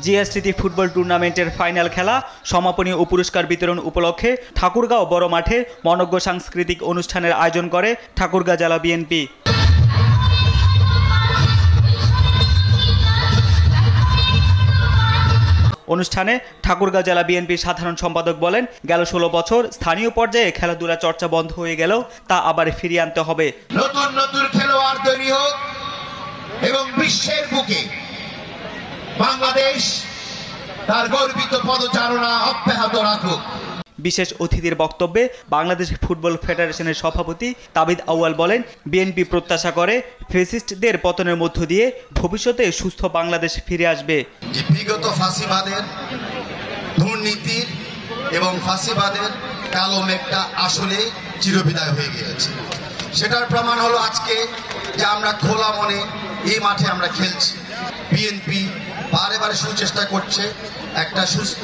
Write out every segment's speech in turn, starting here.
জিয়া স্মৃতি ফুটবল টুর্নামেন্টের ফাইনাল খেলা, সমাপনী ও পুরস্কার বিতরণ উপলক্ষে ঠাকুরগাঁও বড় মাঠে মনোজ্ঞ সাংস্কৃতিক অনুষ্ঠানের আয়োজন করে ঠাকুরগাঁ জেলা বিএনপি। অনুষ্ঠানে ঠাকুরগাঁও জেলা বিএনপির সাধারণ সম্পাদক বলেন, গেল 16 বছর স্থানীয় পর্যায়ে খেলাধুলা চর্চা বন্ধ হয়ে গেলেও তা আবার ফিরিয়ে আনতে হবে। নতুন নতুন খেলোয়াড় তৈরি হোক এবং বিশ্বের বুকে বাংলাদেশ তার গর্বিত পদচারণা অব্যাহত রাখুক। বিশেষ অতিথির বক্তব্যে বাংলাদেশ ফুটবল ফেডারেশনের সভাপতি তাবিদ আউয়াল বলেন, বিএনপি প্রত্যাশা করে ফ্যাসিস্টদের পতনের মধ্য দিয়ে ভবিষ্যতে সুস্থ বাংলাদেশ ফিরে আসবে। যে বিগত ফাঁসিবাদের, দুর্নীতির এবং ফাঁসিবাদের কালো মেঘটা আসলে চিরবিদায় হয়ে গিয়েছে। সেটার প্রমাণ হলো আজকে যে আমরা খোলা মনে এই মাঠে আমরা খেলছি। বিএনপি বারে বারে সুচেষ্টা করছে একটা সুস্থ,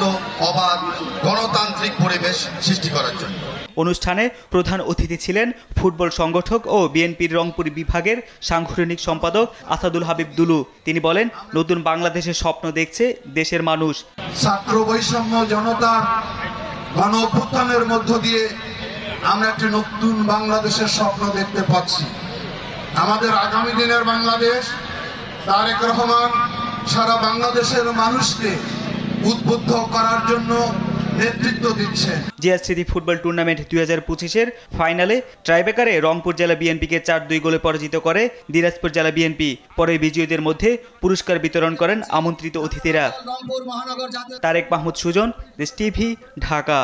অবাধ, গণতান্ত্রিক পরিবেশ সৃষ্টি করার জন্য। অনুষ্ঠানে প্রধান অতিথি ছিলেন ফুটবল সংগঠক ও বিএনপির রংপুর বিভাগের সাংগঠনিক সম্পাদক আসাদুল হাবিব দুলু। তিনি বলেন, নতুন বাংলাদেশের স্বপ্ন দেখছে দেশের মানুষ। ছাত্র বৈষম্য জনতার গণ অভ্যুত্থানের মধ্য দিয়ে আমরা একটি নতুন বাংলাদেশের স্বপ্ন দেখতে পাচ্ছি। আমাদের আগামী দিনের বাংলাদেশ, তারেক রহমান সারা বাংলাদেশের মানুষকে উদ্বুদ্ধ করার জন্য নেতৃত্ব দিচ্ছেন। জিয়া স্মৃতি ফুটবল টুর্নামেন্ট 2025-এর ফাইনালে ট্রাইবেকারে রংপুর জেলা বিএনপিকে 4-2 গোলে পরাজিত করে দিনাজপুর জেলা বিএনপি। পরে বিজয়ীদের মধ্যে পুরস্কার বিতরণ করেন আমন্ত্রিত অতিথিরা। তারেক মাহমুদ সুজন, দেশ টিভি, ঢাকা।